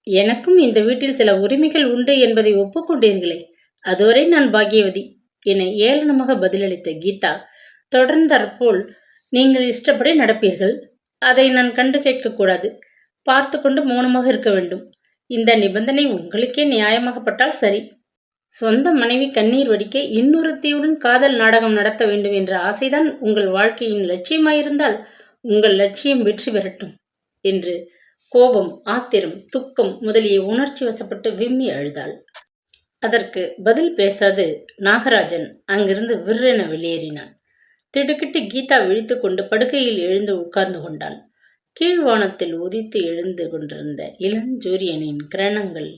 எனக்கும் இந்த வீட்டில் சில உரிமைகள் உண்டு என்பதை ஒப்புக்கொண்டீர்களே, அதுவரை நான் பாக்கியவதி என ஏளனமாக பதிலளித்த கீதா, தொடர்ந்தாற்போல், நீங்கள் இஷ்டப்படி நடப்பீர்கள். அதை நான் கண்டு கேட்கக்கூடாது. பார்த்து கொண்டு மௌனமாக இருக்க வேண்டும். இந்த நிபந்தனை உங்களுக்கே நியாயமாகப்பட்டால் சரி. சொந்த மனைவி கண்ணீர் வடிக்க இன்னொருத்தியுடன் காதல் நாடகம் நடத்த வேண்டும் என்ற ஆசைதான் உங்கள் வாழ்க்கையின் லட்சியமாயிருந்தால் உங்கள் லட்சியம் வெற்றி பெறட்டும் என்று கோபம், ஆத்திரம், துக்கம் முதலிய உணர்ச்சி வசப்பட்டு விம்மி அழுதாள். அதற்கு பதில் பேசாது நாகராஜன் அங்கிருந்து விற்றென வெளியேறினான். திடுக்கிட்டு கீதா விழித்து கொண்டு படுக்கையில் எழுந்து உட்கார்ந்து கொண்டாள். கீழ்வானத்தில் உதித்து எழுந்து கொண்டிருந்த இளஞ்சூரியனின் கிரணங்கள்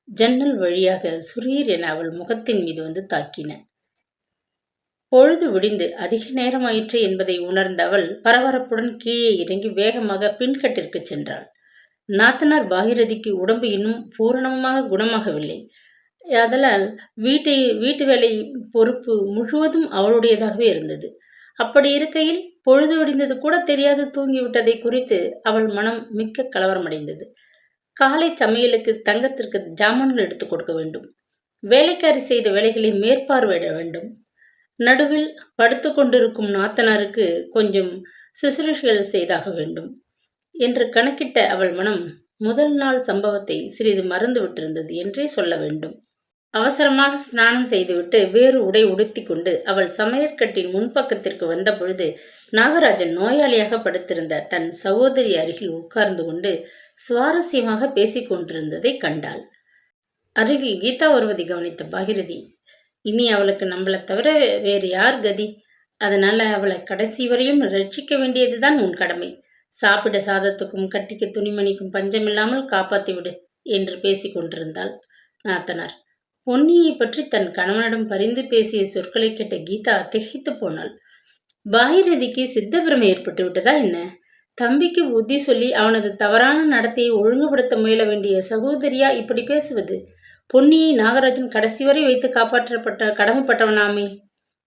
ஜன்னல் வழியாக சுரீர் என அவள் முகத்தின் மீது வந்து தாக்கின. பொழுது விடிந்து அதிக நேரமாயிற்று என்பதை உணர்ந்த அவள் பரபரப்புடன் கீழே இறங்கி வேகமாக பின்கட்டிற்கு சென்றாள். நாத்தனார் பாகிரதிக்கு உடம்பு இன்னும் பூரணமாக குணமாகவில்லை. அதனால் வீட்டு வேலை பொறுப்பு முழுவதும் அவளுடையதாகவே இருந்தது. அப்படி இருக்கையில் பொழுது விடிந்தது கூட தெரியாது தூங்கிவிட்டதை குறித்து அவள் மனம் மிக்க கலவரமடைந்தது. காலை சமையலுக்கு தங்கத்திற்கு ஜாமான்கள் எடுத்துக் கொடுக்க வேண்டும். வேலைக்காரி செய்த வேலைகளை மேற்பார்வையிட வேண்டும். நடுவில் படுத்து கொண்டிருக்கும் நாத்தனாருக்கு கொஞ்சம் சுசுரூஷைகள் செய்தாக வேண்டும் என்று கணக்கிட்ட அவள் மனம் முதல் நாள் சம்பவத்தை சிறிது மறந்து விட்டிருந்தது என்றே சொல்ல வேண்டும். அவசரமாக ஸ்நானம் செய்துவிட்டு வேறு உடை உடுத்தி கொண்டு அவள் சமையற்கட்டின் முன்பக்கத்திற்கு வந்த பொழுது நாகராஜன் நோயாளியாக படுத்திருந்த தன் சகோதரி அருகில் உட்கார்ந்து கொண்டு சுவாரஸ்யமாக பேசிக் கொண்டிருந்ததை கண்டாள். அருகில் கீதா வருவதை கவனித்த பாகிரதி, இனி அவளுக்கு நம்மளை தவிர வேறு யார் கதி? அதனால அவளை கடைசி வரையும் ரட்சிக்க வேண்டியதுதான் உன் கடமை. சாப்பிட சாதத்துக்கும் கட்டிக்க துணிமணிக்கும் பஞ்சமில்லாமல் காப்பாத்தி விடு என்று பேசி கொண்டிருந்தாள் நாத்தனார். பொன்னியை பற்றி தன் கணவனிடம் பரிந்து பேசிய சொற்களை கேட்ட கீதா திகைத்து போனாள். பாகிரதிக்கு சித்தப்பிரமை ஏற்பட்டு விட்டதா என்ன? தம்பிக்கு புத்தி சொல்லி அவனது தவறான நடத்தையை ஒழுங்குபடுத்த முயல வேண்டிய சகோதரியா இப்படி பேசுவது? பொன்னியை நாகராஜன் கடைசி வரை வைத்து காப்பாற்றப்பட்ட கடமைப்பட்டவனாமே.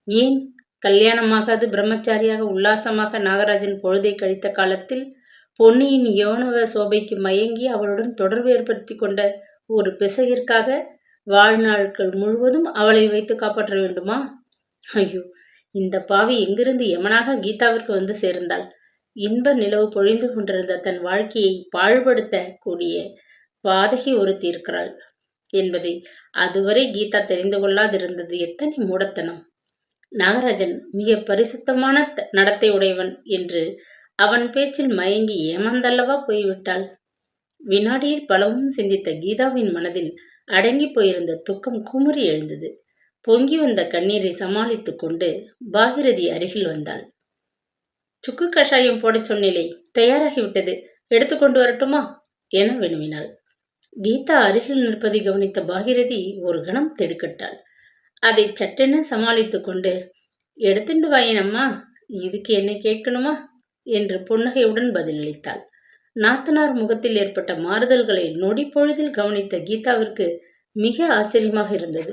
ஏன் கல்யாணமாகாது பிரம்மச்சாரியாக உல்லாசமாக நாகராஜன் பொழுதை கழித்த காலத்தில் பொன்னியின் யௌனவ சோபைக்கு மயங்கி அவளுடன் தொடர்பு ஏற்படுத்தி கொண்ட ஒரு பிசகிற்காக வாழ்நாட்கள் முழுவதும் அவளை வைத்து காப்பாற்ற வேண்டுமா? ஐயோ, இந்த பாவி எங்கிருந்து யமனாக கீதாவிற்கு வந்து சேர்ந்தாள்? இன்ப நிலவு பொழிந்து கொண்டிருந்த தன் வாழ்க்கையை பாழ்படுத்த கூடிய பாதகி ஒருத்தி இருக்கிறாள் என்பதை அதுவரை கீதா தெரிந்து கொள்ளாதிருந்தது எத்தனை மூடத்தனம்! நாகராஜன் மிக பரிசுத்தமான நடத்தை உடையவன் என்று அவன் பேச்சில் மயங்கி ஏமாந்தல்லவா போய்விட்டாள். வினாடியில் பலவும் சிந்தித்த கீதாவின் மனதில் அடங்கி போயிருந்த துக்கம் குமுறி எழுந்தது. பொங்கி வந்த கண்ணீரை சமாளித்து கொண்டு பாகிரதி அருகில் வந்தாள். சுக்கு கஷாயம் போடச் சொன்னிலே, தயாராகிவிட்டது, எடுத்துக்கொண்டு வரட்டுமா என வினவினாள். கீதா அருகில் நிற்பதை கவனித்த பாகிரதி ஒரு கணம் திடுக்கிட்டாள். அதை சட்டென சமாளித்து கொண்டு, எடுத்துட்டு வாயினம்மா, இதுக்கு என்ன கேட்கணுமா என்று புன்னகையுடன் பதிலளித்தாள். நாத்தனார் முகத்தில் ஏற்பட்ட மாறுதல்களை நொடி பொழுதில் கவனித்த கீதாவிற்கு மிக ஆச்சரியமாக இருந்தது.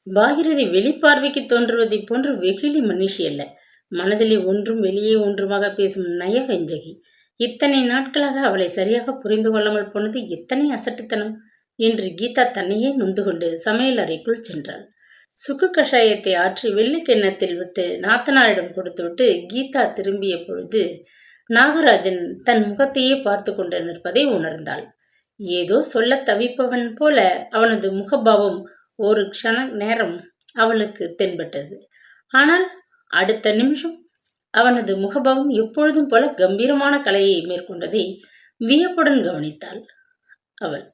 பாகிரதி வெளிப்பார்வைக்கு தோன்றுவதைப் போன்று வெகுளி மனுஷி அல்ல. மனதிலே ஒன்றும் வெளியே ஒன்றுமாக பேசும் நயவஞ்சகி. இத்தனை நாட்களாக அவளை சரியாக புரிந்து கொள்ளாமல் போனது எத்தனை அசட்டுத்தனம் என்று கீதா தன்னையே நொந்து கொண்டு சமையல் அறைக்குள் சென்றாள். சுக்கு கஷாயத்தை ஆற்றி வெள்ளி கிண்ணத்தில் விட்டு நாத்தனாரிடம் கொடுத்துவிட்டு கீதா திரும்பிய பொழுது நாகராஜன் தன் முகத்தையே பார்த்து கொண்டு நிற்பதை உணர்ந்தாள். ஏதோ சொல்ல தவிப்பவன் போல அவனது முகபாவம் ஒரு க்ஷண நேரம் அவளுக்கு தென்பட்டது. ஆனால் அடுத்த நிமிஷம் அவனது முகபாவம் எப்பொழுதும் போல கம்பீரமான கலையை மேற்கொண்டதை வியப்புடன் கவனித்தாள் அவள்.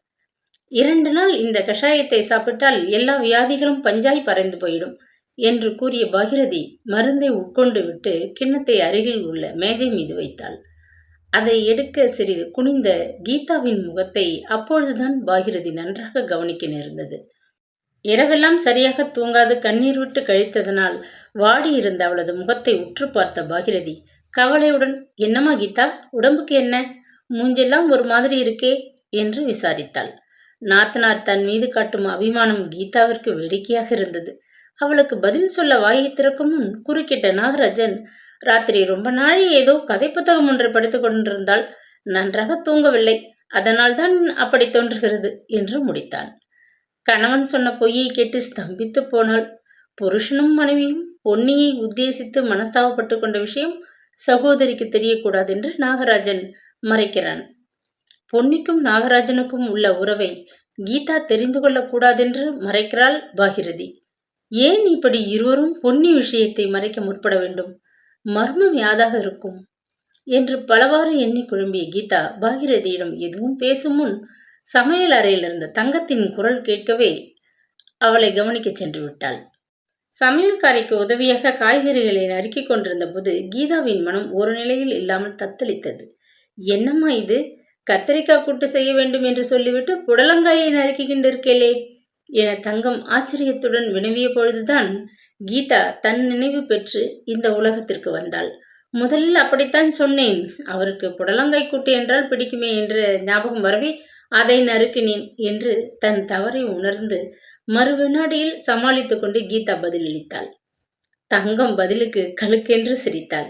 2 நாள் இந்த கஷாயத்தை சாப்பிட்டால் எல்லா வியாதிகளும் பஞ்சாய் பறந்து போயிடும் என்று கூறிய பாகிரதி மருந்தை உட்கொண்டு விட்டு கிண்ணத்தை அருகில் உள்ள மேஜை மீது வைத்தாள். அதை எடுக்க சிறிது குனிந்த கீதாவின் முகத்தை அப்பொழுதுதான் பாகிரதி நன்றாக கவனிக்க நேர்ந்தது. இரவெல்லாம் சரியாக தூங்காது கண்ணீர் விட்டு கழித்ததனால் வாடியிருந்த அவளது முகத்தை உற்று பார்த்த பாகிரதி கவலையுடன், என்னம்மா கீதா, உடம்புக்கு என்ன? மூஞ்செல்லாம் ஒரு மாதிரி இருக்கே என்று விசாரித்தாள். நாத்தனார் தன் மீது காட்டும் அபிமானம் கீதாவிற்கு வேடிக்கையாக இருந்தது. அவளுக்கு பதில் சொல்ல வாயை திறக்கும் முன் குறுக்கிட்ட நாகராஜன், ராத்திரி ரொம்ப நாளை ஏதோ கதை புத்தகம் ஒன்றை படித்துக் கொண்டிருந்தாள், நன்றாக தூங்கவில்லை, அதனால்தான் அப்படி தோன்றுகிறது என்று முடித்தான். கணவன் சொன்ன பொய்யை கேட்டு ஸ்தம்பித்து போனாள். புருஷனும் மனைவியும் பொன்னியை உத்தேசித்து மனஸ்தாபப்பட்டு கொண்ட விஷயம் சகோதரிக்கு தெரியக்கூடாது என்று நாகராஜன் மறைக்கிறான். பொன்னிக்கும் நாகராஜனுக்கும் உள்ள உறவை கீதா தெரிந்து கொள்ளக்கூடாதென்று மறைக்கிறாள் பாகிரதி. ஏன் இப்படி இருவரும் பொன்னி விஷயத்தை மறைக்க முற்பட வேண்டும்? மர்மம் யாதாக இருக்கும் என்று பலவாறு எண்ணி குழம்பிய கீதா பாகிரதியிடம் எதுவும் பேசும் முன் சமையல் அறையில் இருந்த தங்கத்தின் குரல் கேட்கவே அவளை கவனிக்க சென்று விட்டாள். சமையல்காரிக்கு உதவியாக காய்கறிகளை நறுக்கிக் கொண்டிருந்த போது கீதாவின் மனம் ஒரு நிலையில் இல்லாமல் தத்தளித்தது. என்னம்மா இது? கத்திரிக்காய் கூட்டு செய்ய வேண்டும் என்று சொல்லிவிட்டு புடலங்காயை நறுக்கிக்கின்றிருக்கேளே என தங்கம் ஆச்சரியத்துடன் வினவிய பொழுதுதான் கீதா தன் நினைவு பெற்று இந்த உலகத்திற்கு வந்தாள். முதலில் அப்படித்தான் சொன்னேன், அவருக்கு புடலங்காய் கூட்டு என்றால் பிடிக்குமே என்ற ஞாபகம் வரவே அதை நறுக்கினேன் என்று தன் தவறை உணர்ந்து மறு வினாடியில் சமாளித்து கொண்டு கீதா பதிலளித்தாள். தங்கம் பதிலுக்கு கழுக்கென்று சிரித்தாள்.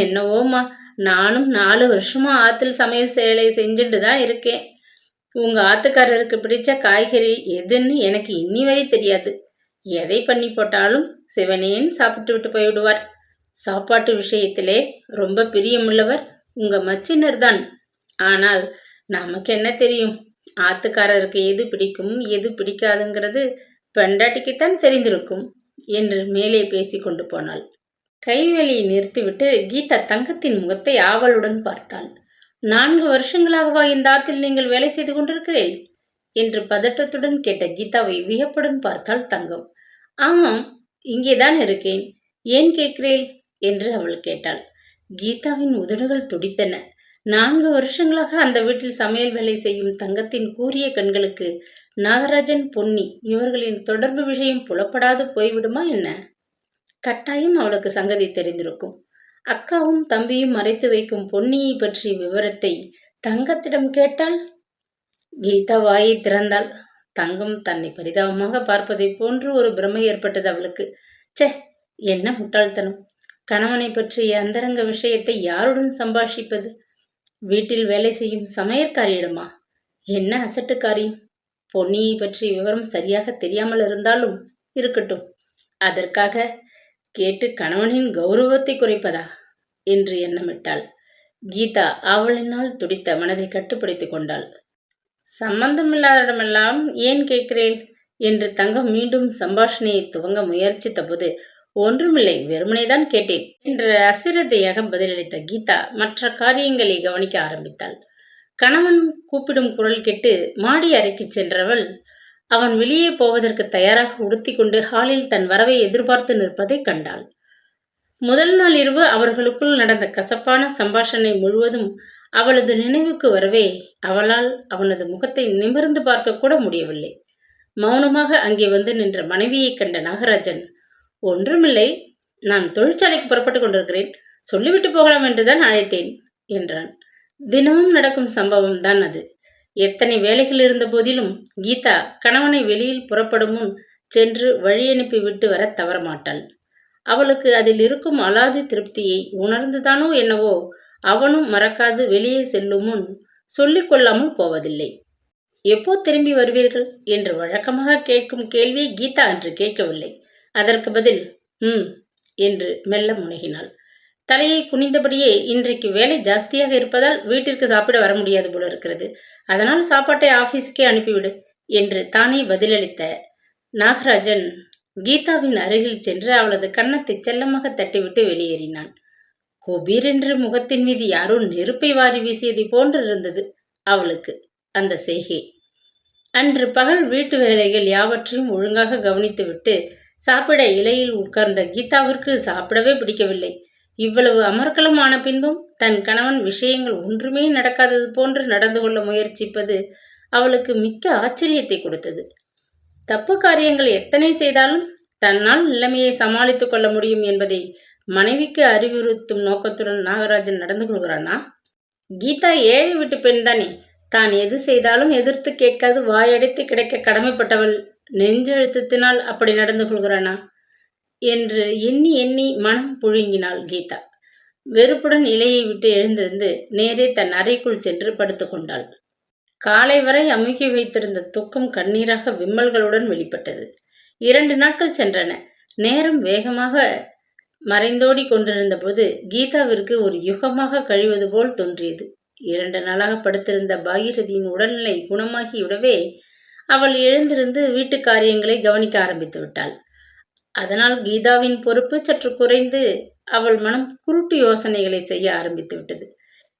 என்னவோமா, நானும் 4 வருஷமா ஆத்தில் சமையல் சேலை செஞ்சுட்டு தான் இருக்கேன். உங்க ஆத்துக்காரருக்கு பிடிச்ச காய்கறி எதுன்னு எனக்கு இன்னி வரை தெரியாது. எதை பண்ணி போட்டாலும் சிவனேன்னு சாப்பிட்டு விட்டு போய்விடுவார். சாப்பாட்டு விஷயத்திலே ரொம்ப பிரியமுள்ளவர் உங்க மச்சினர் தான். ஆனால் நமக்கு என்ன தெரியும்? ஆத்துக்காரருக்கு எது பிடிக்கும் எது பிடிக்காதுங்கிறது பெண்டாட்டிக்குத்தான் தெரிந்திருக்கும் என்று மேலே பேசி கொண்டு போனாள். கைவேலியை நிறுத்திவிட்டு கீதா தங்கத்தின் முகத்தை ஆவலுடன் பார்த்தாள். 4 வருஷங்களாகவா இந்த ஆத்தில் நீங்கள் வேலை செய்து கொண்டிருக்கிறீள் என்று பதட்டத்துடன் கேட்ட கீதாவை வியப்புடன் பார்த்தாள் தங்கம். ஆமாம், இங்கேதான் இருக்கேன். ஏன் கேட்கிறேள் என்று அவள் கேட்டாள். கீதாவின் உதடுகள் துடித்தன. 4 வருஷங்களாக அந்த வீட்டில் சமையல் வேலை செய்யும் தங்கத்தின் கூரிய கண்களுக்கு நாகராஜன், பொன்னி இவர்களின் தொடர்பு விஷயம் புலப்படாது போய்விடுமா என்ன? கட்டாயம் அவளுக்கு சங்கதி தெரிந்திருக்கும். அக்காவும் தம்பியும் மறைத்து வைக்கும் பொன்னியை பற்றிய விவரத்தை தங்கத்திடம் கேட்டாள். கீதா வாயை திறந்தாள். தங்கம் தன்னை பரிதாபமாக பார்ப்பதை போன்று ஒரு பிரமை ஏற்பட்டது அவளுக்கு. சே, என்ன முட்டாள்தனம்! கணவனை பற்றிய அந்தரங்க விஷயத்தை யாருடன் சம்பாஷிப்பது? வீட்டில் வேலை செய்யும் சமையற்காரியிடமா? என்ன அசட்டுக்காரியம்! பொன்னியை பற்றிய விவரம் சரியாக தெரியாமல் இருந்தாலும் இருக்கட்டும், அதற்காக கேட்டு கணவனின் கௌரவத்தை குறைப்பதா என்று எண்ணமிட்டாள். கீதா அவளினால் துடித்த மனதை கட்டுப்படுத்திக் கொண்டாள். சம்பந்தமில்லாதடமெல்லாம் ஏன் கேட்கிறேன் என்று தங்கம் மீண்டும் சம்பாஷணையை துவங்க முயற்சித்த போது, ஒன்றுமில்லை, வெறுமனைதான் கேட்டேன் என்று அசிரத்தையாக பதிலளித்த கீதா மற்ற காரியங்களை கவனிக்க ஆரம்பித்தாள். கணவன் கூப்பிடும் குரல் கேட்டு மாடி அறைக்கு சென்றவள் அவன் வெளியே போவதற்கு தயாராக உடுத்தி கொண்டு ஹாலில் தன் வரவை எதிர்பார்த்து நிற்பதை கண்டாள். முதல் நாள் இரவு அவர்களுக்குள் நடந்த கசப்பான சம்பாஷணை முழுவதும் அவளது நினைவுக்கு வரவே அவளால் அவனது முகத்தை நிமிர்ந்து பார்க்க கூட முடியவில்லை. மௌனமாக அங்கே வந்து நின்ற மனைவியை கண்ட நாகராஜன், ஒன்றுமில்லை, நான் தொழிற்சாலைக்கு புறப்பட்டு கொண்டிருக்கிறேன், சொல்லிவிட்டு போகலாம் என்றுதான் அழைத்தேன் என்றான். தினமும் நடக்கும் சம்பவம் தான் அது. எத்தனை வேலைகள் இருந்த போதிலும் கீதா கணவனை வெளியில் புறப்படும் முன் சென்று வழி அனுப்பி விட்டு வர தவறமாட்டாள். அவளுக்கு அதில் இருக்கும் அலாதி திருப்தியை உணர்ந்துதானோ என்னவோ அவனும் மறக்காது வெளியே செல்லும் முன் சொல்லிக் கொள்ளாமல் போவதில்லை. எப்போ திரும்பி வருவீர்கள் என்று வழக்கமாக கேட்கும் கேள்வியை கீதா அன்று கேட்கவில்லை. அதற்கு பதில் என்று மெல்ல முனகினாள். தலையை குனிந்தபடியே, இன்றைக்கு வேலை ஜாஸ்தியாக இருப்பதால் வீட்டிற்கு சாப்பிட வர முடியாது போல இருக்கிறது, அதனால் சாப்பாட்டை ஆபீஸுக்கே அனுப்பிவிடு என்று தானே பதிலளித்த நாகராஜன் கீதாவின் அருகில் சென்று அவளது கன்னத்தை செல்லமாக தட்டிவிட்டு வெளியேறினான். கொபீரென்று முகத்தின் மீது யாரோ நெருப்பை வாரி வீசியதை போன்று இருந்தது அவளுக்கு அந்த செய்கை. அன்று பகல் வீட்டு வேலைகள் யாவற்றையும் ஒழுங்காக கவனித்துவிட்டு சாப்பிட இலையில் உட்கார்ந்த கீதாவிற்கு சாப்பிடவே பிடிக்கவில்லை. இவ்வளவு அமர்க்கலமான பின்பும் தன் கணவன் விஷயங்கள் ஒன்றுமே நடக்காதது போன்று நடந்து கொள்ள முயற்சிப்பது அவளுக்கு மிக்க ஆச்சரியத்தை கொடுத்தது. தப்பு காரியங்கள் எத்தனை செய்தாலும் தன்னால் நிலைமையை சமாளித்துக் கொள்ள முடியும் என்பதை மனைவிக்கு அறிவுறுத்தும் நோக்கத்துடன் நாகராஜன் நடந்து கொள்கிறானா? கீதா ஏழை வீட்டு பெண் தானே, தான் எது செய்தாலும் எதிர்த்து கேட்காது வாயடைத்து கிடைக்க கடமைப்பட்டவள் நெஞ்செழுத்தத்தினால் அப்படி நடந்து கொள்கிறானா என்று எண்ணி எண்ணி மனம் புழுங்கினாள் கீதா. வெறுப்புடன் இலையை விட்டு எழுந்திருந்து நேரே தன் அறைக்குள் சென்று படுத்து கொண்டாள். காலை வரை அமுகி வைத்திருந்த துக்கம் கண்ணீராக விம்மல்களுடன் வெளிப்பட்டது. 2 நாட்கள் சென்றன. நேரம் வேகமாக மறைந்தோடி கொண்டிருந்த போது கீதாவிற்கு ஒரு யுகமாக கழிவது போல் தோன்றியது. 2 நாளாக படுத்திருந்த பாகீரதியின் உடல்நிலை குணமாகிவிடவே அவள் எழுந்திருந்து வீட்டு காரியங்களை கவனிக்க ஆரம்பித்து விட்டாள். அதனால் கீதாவின் பொறுப்பு சற்று குறைந்து அவள் மனம் குருட்டு யோசனைகளை செய்ய ஆரம்பித்து விட்டது.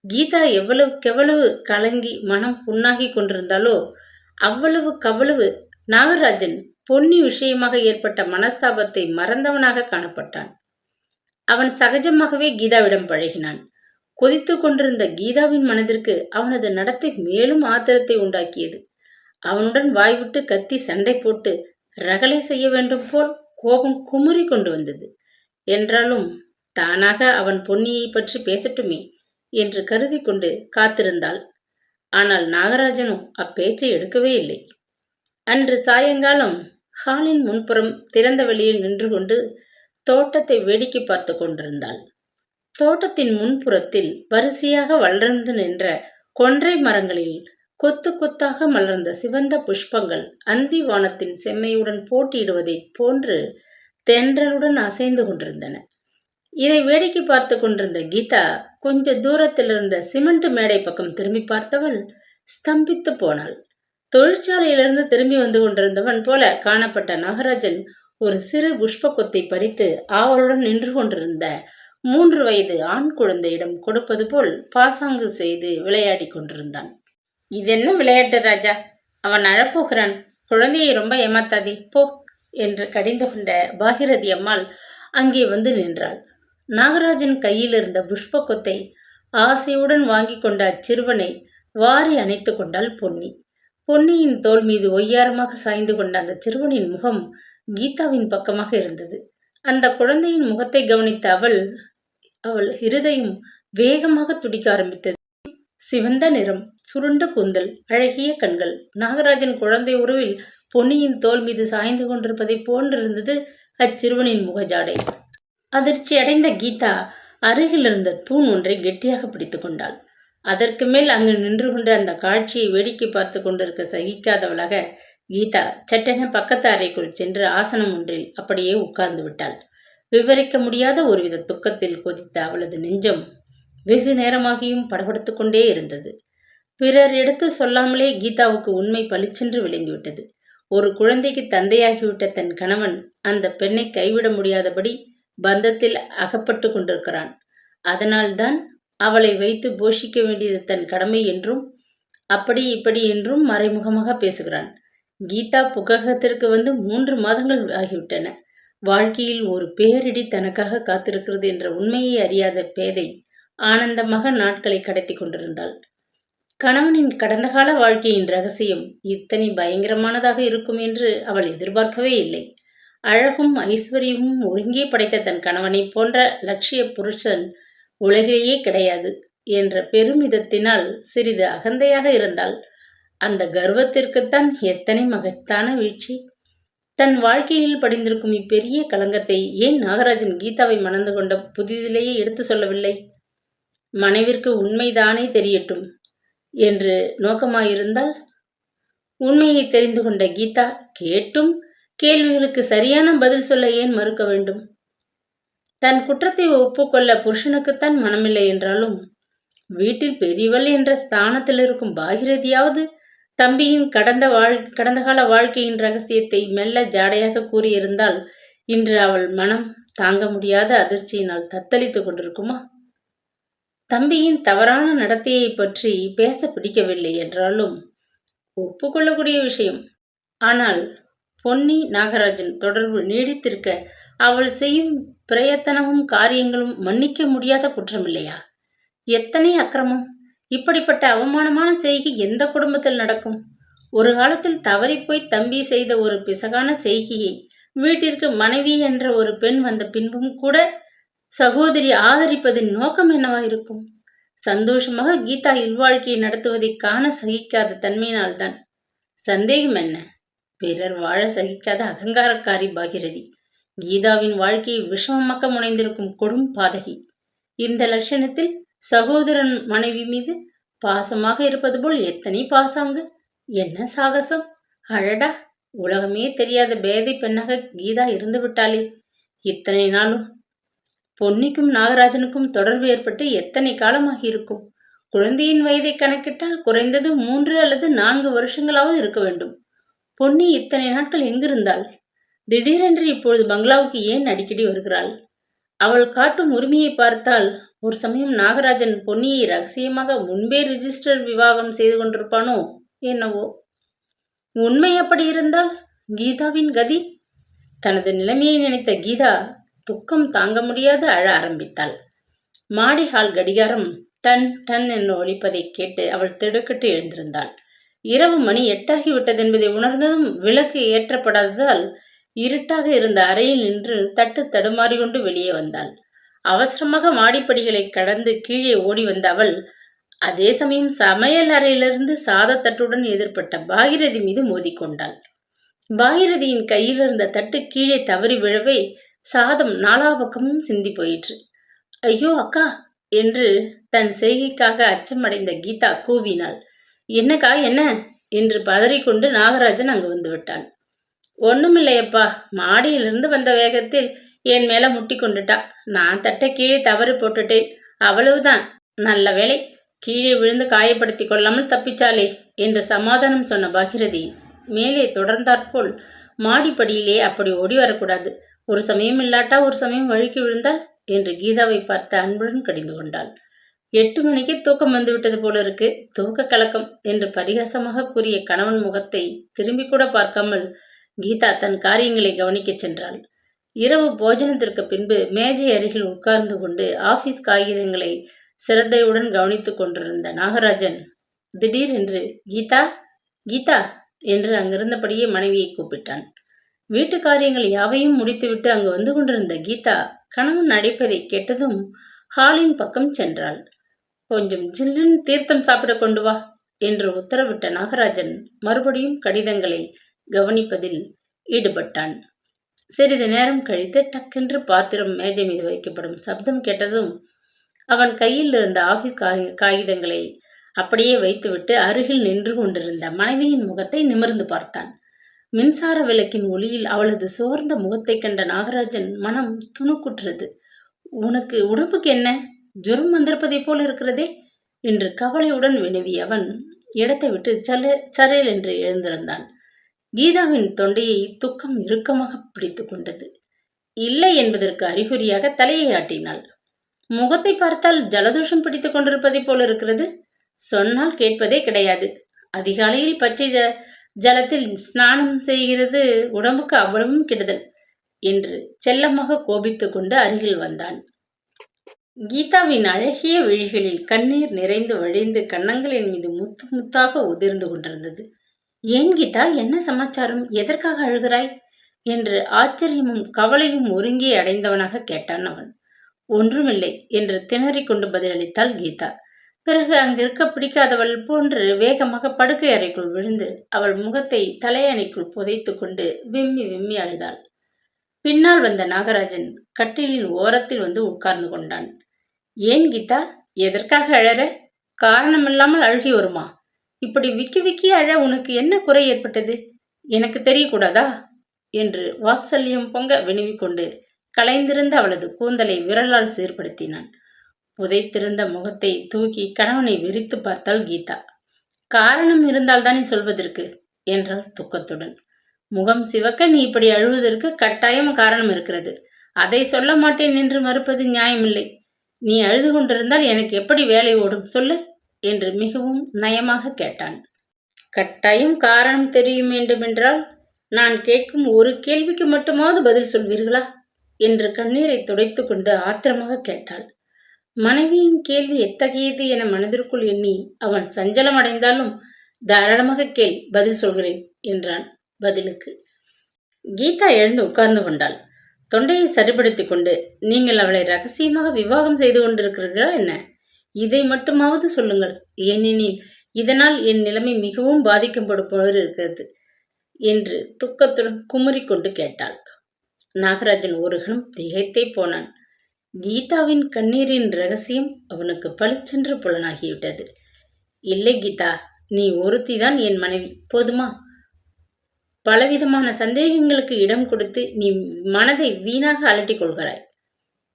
கீதா எவ்வளவுக்கெவ்வளவு கலங்கி மனம் புண்ணாகி கொண்டிருந்தாலோ அவ்வளவுக்கவ்வளவு நாகராஜன் பொன்னி விஷயமாக ஏற்பட்ட மனஸ்தாபத்தை மறந்தவனாக காணப்பட்டான். அவன் சகஜமாகவே கீதாவிடம் பழகினான். கொதித்து கொண்டிருந்த கீதாவின் மனதிற்கு அவனது நடத்தை மேலும் ஆத்திரத்தை உண்டாக்கியது. அவனுடன் வாய்விட்டு கத்தி சண்டை போட்டு ரகளை செய்ய வேண்டும் போல் கோபம் குமுறி கொண்டு வந்தது. என்றாலும் தானாக அவன் பொன்னியை பற்றி பேசட்டுமே என்று கருதி கொண்டு காத்திருந்தாள். ஆனால் நாகராஜனோ அப்பேச்சை எடுக்கவே இல்லை. அன்று சாயங்காலம் ஹாலின் முன்புறம் திறந்த வெளியில் நின்று கொண்டு தோட்டத்தை வேடிக்கை பார்த்து கொண்டிருந்தாள். தோட்டத்தின் முன்புறத்தில் வரிசையாக வளர்ந்து நின்ற கொன்றை மரங்களில் கொத்து கொத்தாக மலர்ந்த சிவந்த புஷ்பங்கள் அந்தி வானத்தின் செம்மையுடன் போட்டியிடுவதைப் போன்று தென்றலுடன் அசைந்து கொண்டிருந்தன. இதை வேடிக்கை பார்த்து கொண்டிருந்த கீதா கொஞ்ச தூரத்தில் இருந்த சிமெண்ட் மேடை பக்கம் திரும்பி பார்த்தவள் ஸ்தம்பித்து போனாள். தொழிற்சாலையிலிருந்து திரும்பி வந்து கொண்டிருந்தவன் போல காணப்பட்ட நாகராஜன் ஒரு சிறு புஷ்ப கொத்தை பறித்து ஆவலுடன் நின்று கொண்டிருந்த 3 வயது ஆண் குழந்தையிடம் கொடுப்பது போல் பாசாங்கு செய்து விளையாடி கொண்டிருந்தான். இதென்ன விளையாட்டு ராஜா? அவன் அழப்போகிறான். குழந்தையை ரொம்ப ஏமாத்தாதே போ என்று கடிந்து கொண்ட பாகிரதி அம்மாள் அங்கே வந்து நின்றாள். நாகராஜன் கையில் இருந்த புஷ்ப கொத்தை ஆசையுடன் வாங்கி கொண்ட அச்சிறுவனை வாரி அணைத்து கொண்டாள் பொன்னி. பொன்னியின் தோள் மீது ஒய்யாரமாக சாய்ந்து கொண்ட அந்த சிறுவனின் முகம் கீதாவின் பக்கமாக இருந்தது. அந்த குழந்தையின் முகத்தை கவனித்த அவள் இருதயம் வேகமாக துடிக்க ஆரம்பித்தது. சிவந்த நிறம், சுருண்ட கூந்தல், அழகிய கண்கள். நாகராஜன் குழந்தை உருவில் பொன்னியின் தோள் மீது சாய்ந்து கொண்டிருப்பதை போன்றிருந்தது அச்சிறுவனின் முகஜாடை. அதிர்ச்சி அடைந்த கீதா அருகில் இருந்த தூண் ஒன்றை கெட்டியாக பிடித்து கொண்டாள். அதற்கு மேல் அங்கு நின்று கொண்டு அந்த காட்சியை வேடிக்கை பார்த்து கொண்டிருக்க சகிக்காதவளாக கீதா சட்டென பக்கத்து அறைக்குள் சென்று ஆசனம் ஒன்றில் அப்படியே உட்கார்ந்து விட்டாள். விவரிக்க முடியாத ஒருவித துக்கத்தில் கொதித்த அவளது நெஞ்சம் வெகு நேரமாகியும் படபடுத்து கொண்டே இருந்தது. பிறர் எடுத்து சொல்லாமலே கீதாவுக்கு உண்மை பளிச்சென்று விளங்கிவிட்டது. ஒரு குழந்தைக்கு தந்தையாகிவிட்ட தன் கணவன் அந்த பெண்ணை கைவிட முடியாதபடி பந்தத்தில் அகப்பட்டு கொண்டிருக்கிறான். அதனால்தான் அவளை வைத்து போஷிக்க வேண்டியது தன் கடமை என்றும் அப்படி இப்படி என்றும் மறைமுகமாக பேசுகிறான். கீதா புககத்திற்கு வந்து 3 மாதங்கள் ஆகிவிட்டன. வாழ்க்கையில் ஒரு பேரிடி தனக்காக காத்திருக்கிறது என்ற உண்மையை அறியாத பேதை ஆனந்தமாக நாட்களை கடத்தி கொண்டிருந்தாள். கணவனின் கடந்த கால வாழ்க்கையின் ரகசியம் இத்தனை பயங்கரமானதாக இருக்கும் என்று அவள் எதிர்பார்க்கவே இல்லை. அழகும் ஐஸ்வர்யமும் ஒருங்கே படைத்த தன் கணவனை போன்ற லட்சிய புருஷன் உலகிலேயே கிடையாது என்ற பெருமிதத்தினால் சிறிது அகந்தையாக இருந்தாள். அந்த கர்வத்திற்குத்தான் எத்தனை மகத்தான வீழ்ச்சி! தன் வாழ்க்கையில் படிந்திருக்கும் இப்பெரிய களங்கத்தை ஏன் நாகராஜன் கீதாவை மணந்து கொண்ட புதிதிலேயே எடுத்து சொல்லவில்லை? மனைவிற்கு உண்மைதானே தெரியட்டும் என்று நோக்கமாயிருந்தால், உண்மையை தெரிந்து கொண்ட கீதா கேட்டும் கேள்விகளுக்கு சரியான பதில் சொல்ல ஏன் மறுக்க வேண்டும்? தன் குற்றத்தை ஒப்புக்கொள்ள புருஷனுக்குத்தான் மனமில்லை என்றாலும் வீட்டில் பெரியவள் என்ற ஸ்தானத்தில் இருக்கும் பாகிரதியாவது தம்பியின் கடந்த கால வாழ்க்கையின் ரகசியத்தை மெல்ல ஜாடையாக கூறியிருந்தால் இன்று அவள் மனம் தாங்க முடியாத அதிர்ச்சியினால் தத்தளித்து கொண்டிருக்குமா? தம்பியின் தவறான நடத்தையை பற்றி பேச பிடிக்கவில்லை என்றாலும் ஒப்புக்கொள்ளக்கூடிய விஷயம். ஆனால் பொன்னி நாகராஜன் தொடர்பு நீடித்திருக்க அவள் செய்யும் பிரயத்தனமும் காரியங்களும் மன்னிக்க முடியாத குற்றமில்லையா? எத்தனை அக்கிரமம்! இப்படிப்பட்ட அவமானமான செய்கை எந்த குடும்பத்தில் நடக்கும்? ஒரு காலத்தில் தவறிப்போய் தம்பி செய்த ஒரு பிசகான செய்கையை வீட்டிற்கு மனைவி என்ற ஒரு பெண் வந்த பின்பும் கூட சகோதரி ஆதரிப்பதின் நோக்கம் என்னவாயிருக்கும்? சந்தோஷமாக கீதா இல்வாழ்க்கையை நடத்துவதை காண சகிக்காத தன்மையினால்தான். சந்தேகம் என்ன? பிறர் வாழ சகிக்காத அகங்காரக்காரி பாகிரதி. கீதாவின் வாழ்க்கையை விஷமமாக்க முனைந்திருக்கும் கொடும் பாதகி. இந்த லட்சணத்தில் சகோதரன் மனைவி மீது பாசமாக இருப்பது போல் எத்தனை பாசாங்கு! என்ன சாகசம்! அழடா! உலகமே தெரியாத பேதை பெண்ணாக கீதா இருந்து விட்டாளே! இத்தனை நாளும் பொன்னிக்கும் நாகராஜனுக்கும் தொடர்பு ஏற்பட்டு எத்தனை காலமாகி இருக்கும்? குழந்தையின் வயதை கணக்கிட்டால் குறைந்தது 3 அல்லது 4 வருஷங்களாவது இருக்க வேண்டும். பொன்னி இத்தனை நாட்கள் எங்கிருந்தாள்? திடீரென்று இப்பொழுது பங்களாவுக்கு ஏன் அடிக்கடி வருகிறாள்? அவள் காட்டும் உரிமையை பார்த்தால் ஒரு சமயம் நாகராஜன் பொன்னியை ரகசியமாக முன்பே ரிஜிஸ்டர் விவாகம் செய்து கொண்டிருப்பானோ என்னவோ. உண்மை அப்படி இருந்தால் கீதாவின் கதி? தனது நிலைமையை நினைத்த கீதா துக்கம் தாங்க முடியாது அழ ஆரம்பித்தாள். மாடி ஹால் கடிகாரம் டன் டன் என்று ஒலிப்பதை கேட்டு அவள் திடுக்கிட்டு எழுந்திருந்தாள். இரவு மணி 8 ஆகிவிட்டது என்பதை உணர்ந்ததும் விளக்கு ஏற்றப்படாததால் இருட்டாக இருந்த அறையில் நின்று தட்டு தடுமாறிக்கொண்டு வெளியே வந்தாள். அவசரமாக மாடிப்படிகளை கடந்து கீழே ஓடி வந்த அவள் அதே சமயம் சமையல் அறையிலிருந்து சாதத்தட்டுடன் எதிர்பட்ட பாகிரதி மீது மோதிக்கொண்டாள். பாகிரதியின் கையில் இருந்த தட்டு கீழே தவறி விழவே சாதம் நாலா பக்கமும் சிந்தி போயிற்று. ஐயோ அக்கா என்று தன் செய்கைக்காக அச்சமடைந்த கீதா கூவினாள். என்னக்கா என்ன என்று பதறிக்கொண்டு நாகராஜன் அங்கு வந்து விட்டான். ஒண்ணுமில்லையப்பா, மாடியிலிருந்து வந்த வேகத்தில் என் மேல முட்டி கொண்டுட்டா. நான் தட்டை கீழே தவறு போட்டுட்டேன், அவ்வளவுதான். நல்ல வேளை, கீழே விழுந்து காயப்படுத்தி கொள்ளாமல் தப்பிச்சாலே என்று சமாதானம் சொன்ன பாகிரதி மேலே தொடர்ந்தாற்போல் மாடிப்படியிலே அப்படி ஓடி வரக்கூடாது. ஒரு சமயம் இல்லாட்டா ஒரு சமயம் வழுக்கி விழுந்தாள் என்று கீதாவை பார்த்து அன்புடன் கடிந்து கொண்டாள். 8 மணிக்கு தூக்கம் வந்துவிட்டது போல இருக்கு, தூக்க கலக்கம் என்று பரிகாசமாக கூறிய கணவன் முகத்தை திரும்பி கூட பார்க்காமல் கீதா தன் காரியங்களை கவனிக்கச் சென்றாள். இரவு போஜனத்திற்கு பின்பு மேஜை அருகில் உட்கார்ந்து கொண்டு ஆபீஸ் காகிதங்களை சிரத்தையுடன் கவனித்துக் கொண்டிருந்த நாகராஜன் திடீரென்று கீதா கீதா என்று அங்கிருந்தபடியே மனைவியை கூப்பிட்டான். வீட்டு காரியங்கள் யாவையும் முடித்துவிட்டு அங்கு வந்து கொண்டிருந்த கீதா கணவன் அழைப்பதை கேட்டதும் ஹாலின் பக்கம் சென்றாள். கொஞ்சம் ஜில்லுன்னு தீர்த்தம் சாப்பிட கொண்டு வா என்று உத்தரவிட்ட நாகராஜன் மறுபடியும் கடிதங்களை கவனிப்பதில் ஈடுபட்டான். சிறிது நேரம் கழித்து டக்கென்று பாத்திரம் மேஜை மீது வைக்கப்படும் சப்தம் கேட்டதும் அவன் கையில் இருந்த ஆபீஸ் காகிதங்களை அப்படியே வைத்துவிட்டு அருகில் நின்று கொண்டிருந்த மனைவியின் முகத்தை நிமிர்ந்து பார்த்தான். மின்சார விளக்கின் ஒளியில் அவளது சோர்ந்த முகத்தை கண்ட நாகராஜன் மனம் துணுக்குற்றது. உனக்கு உடம்புக்கு என்ன, ஜுரம் வந்திருப்பதை போல் இருக்கிறதே என்று கவலையுடன் வினவிய அவன் இடத்தை விட்டு சரேல் என்று எழுந்திருந்தான். கீதாவின் தொண்டையை துக்கம் இறுக்கமாக பிடித்து கொண்டது. இல்லை என்பதற்கு அறிகுறியாக தலையை ஆட்டினாள். முகத்தை பார்த்தால் ஜலதோஷம் பிடித்து கொண்டிருப்பதை போல இருக்கிறது. சொன்னால் கேட்பதே கிடையாது. அதிகாலையில் பச்சை ஜலத்தில் ஸ்நானம் செய்கிறது உடம்புக்கு அவ்வளவும் கெடுதல் என்று செல்லமாக கோபித்து கொண்டு அருகில் வந்தான். கீதாவின் அழகிய விழிகளில் கண்ணீர் நிறைந்து வழிந்து கன்னங்களின் மீது முத்து முத்தாக உதிர்ந்து கொண்டிருந்தது. ஏன் கீதா, என்ன சமாச்சாரம், எதற்காக அழுகிறாய் என்று ஆச்சரியமும் கவலையும் ஒருங்கே அடைந்தவனாக கேட்டான் அவன். ஒன்றுமில்லை என்று திணறிக் கொண்டு பதிலளித்தாள் கீதா. பிறகு அங்கிருக்க பிடிக்காதவள் போன்று வேகமாக படுக்கை அறைக்குள் விழுந்து அவள் முகத்தை தலையணைக்குள் புதைத்து கொண்டு விம்மி விம்மி அழுதாள். பின்னால் வந்த நாகராஜன் கட்டிலின் ஓரத்தில் வந்து உட்கார்ந்து கொண்டான். ஏன் கீதா, எதற்காக அழற? காரணமில்லாமல் அழுகி வருமா? இப்படி விக்கி விக்கி அழ உனக்கு என்ன குறை ஏற்பட்டது? எனக்கு தெரியக்கூடாதா என்று வாத்சல்யம் பொங்க வினவிக்கொண்டு கலைந்திருந்த அவளது கூந்தலை விரலால் சீர்படுத்தினான். புதைத்திருந்த முகத்தை தூக்கி கணவனை விரித்து பார்த்தாள் கீதா. காரணம் இருந்தால்தானே சொல்வதற்கு என்றாள் துக்கத்துடன். முகம் சிவக்க நீ இப்படி அழுவதற்கு கட்டாயம் காரணம் இருக்கிறது. அதை சொல்ல மாட்டேன் என்று மறுப்பது நியாயமில்லை. நீ அழுது கொண்டிருந்தால் எனக்கு எப்படி வேலை ஓடும் சொல்லு என்று மிகவும் நயமாக கேட்டான். கட்டாயம் காரணம் தெரியும் வேண்டுமென்றால் நான் கேட்கும் ஒரு கேள்விக்கு மட்டுமாவது பதில் சொல்வீர்களா என்று கண்ணீரை துடைத்து கொண்டு ஆத்திரமாக கேட்டாள். மனைவியின் கேள்வி எத்தகையது என மனதிற்குள் எண்ணி அவன் சஞ்சலம் அடைந்தாலும் தாராளமாக கேள், பதில் சொல்கிறேன் என்றான். பதிலுக்கு கீதா எழுந்து உட்கார்ந்து கொண்டாள். தொண்டையை சரிபடுத்தி கொண்டு, நீங்கள் அவளை ரகசியமாக விவாகம் செய்து கொண்டிருக்கிறீர்களா என்ன? இதை மட்டுமாவது சொல்லுங்கள், ஏனெனில் இதனால் என் நிலைமை மிகவும் பாதிக்கப்படும் போல இருக்கிறது என்று துக்கத்துடன் குமுறிக்கொண்டு கேட்டாள். நாகராஜன் ஒரு கணம் திகைத்தே போனான். கீதாவின் கண்ணீரின் ரகசியம் அவனுக்கு பளிச்சென்று புலனாகிவிட்டது. இல்லை கீதா, நீ ஒருத்திதான் என் மனைவி, போதுமா? பலவிதமான சந்தேகங்களுக்கு இடம் கொடுத்து நீ மனதை வீணாக அலட்டிக் கொள்கிறாய்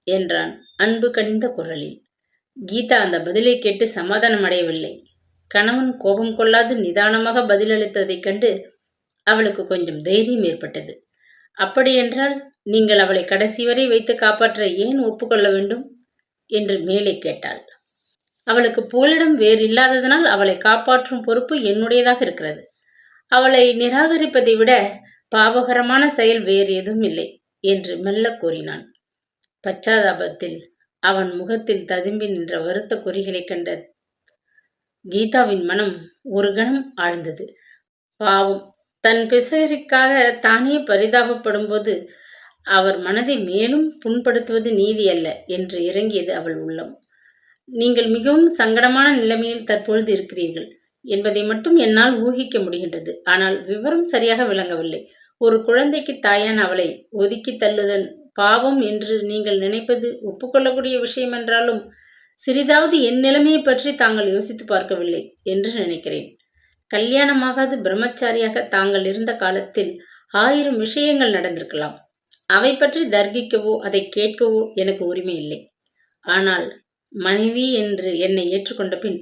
என்றான் அன்பு கனிந்த குரலில். கீதா அந்த பதிலை கேட்டு சமாதானம் அடையவில்லை. கணவன் கோபம் கொள்ளாது நிதானமாக பதிலளித்ததைக் கண்டு அவளுக்கு கொஞ்சம் தைரியம் ஏற்பட்டது. அப்படியென்றால் நீங்கள் அவளை கடைசி வரை வைத்து காப்பாற்ற ஏன் ஒப்புக்கொள்ள வேண்டும் என்று மேலே கேட்டாள். அவளுக்கு புகலிடம் வேறு இல்லாததனால் அவளை காப்பாற்றும் பொறுப்பு என்னுடையதாக இருக்கிறது. அவளை நிராகரிப்பதை விட பாவகரமான செயல் வேறு எதுவும் இல்லை என்று மெல்ல கூறினான். பச்சாதாபத்தில் அவன் முகத்தில் ததும்பி நின்ற வருத்த குறிகளைக் கண்ட கீதாவின் மனம் ஒரு கணம் ஆழ்ந்தது. பாவம், தன் பிசகரிக்காக தானே பரிதாபப்படும் போது அவர் மனதை மேலும் புண்படுத்துவது நீதி அல்ல என்று இறங்கியது அவள் உள்ளம். நீங்கள் மிகவும் சங்கடமான நிலைமையில் தற்பொழுது இருக்கிறீர்கள் என்பதை மட்டும் என்னால் ஊகிக்க முடிகின்றது. ஆனால் விவரம் சரியாக விளங்கவில்லை. ஒரு குழந்தைக்கு தாயான அவளை ஒதுக்கி தள்ளுதல் பாவம் என்று நீங்கள் நினைப்பது ஒப்புக்கொள்ளக்கூடிய விஷயம் என்றாலும் சிறிதாவது என் நிலைமையை பற்றி தாங்கள் யோசித்து பார்க்கவில்லை என்று நினைக்கிறேன். கல்யாணமாகாது பிரம்மச்சாரியாக தாங்கள் இருந்த காலத்தில் 1000 விஷயங்கள் நடந்திருக்கலாம். அவை பற்றி தர்கிக்கவோ அதை கேட்கவோ எனக்கு உரிமை இல்லை. ஆனால் மனைவி என்று என்னை ஏற்றுக்கொண்ட பின்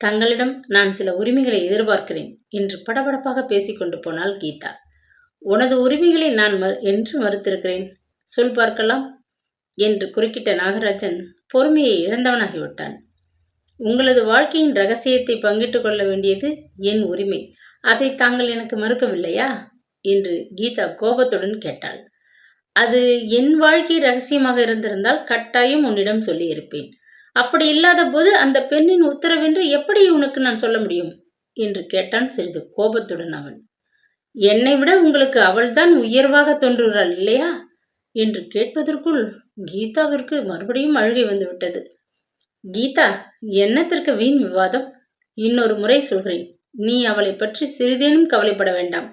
தங்களிடம் நான் சில உரிமைகளை எதிர்பார்க்கிறேன் என்று படபடப்பாக பேசிக்கொண்டு போனாள் கீதா. உனது உரிமைகளை நான் என்று மறுத்திருக்கிறேன், சொல் பார்க்கலாம் என்று குறுக்கிட்ட நாகராஜன் பொறுமையை இழந்தவனாகிவிட்டான். உங்களது வாழ்க்கையின் ரகசியத்தை பங்கிட்டு கொள்ள வேண்டியது என் உரிமை. அதை தாங்கள் எனக்கு மறுக்கவில்லையா என்று கீதா கோபத்துடன் கேட்டாள். அது என் வாழ்க்கை ரகசியமாக இருந்திருந்தால் கட்டாயம் உன்னிடம் சொல்லியிருப்பேன். அப்படி இல்லாத போது அந்த பெண்ணின் உத்தரவென்று எப்படி உனக்கு நான் சொல்ல முடியும் என்று கேட்டான் சிறிது கோபத்துடன் அவன். என்னை விட உங்களுக்கு அவள்தான் உயர்வாக தோன்றுகிறாள் இல்லையா என்று கேட்பதற்குள் கீதாவிற்கு மறுபடியும் அழுகை வந்துவிட்டது. கீதா, என்னத்திற்கு வீண் விவாதம்? இன்னொரு முறை சொல்கிறேன், நீ அவளை பற்றி சிறிதேனும் கவலைப்பட வேண்டாம்.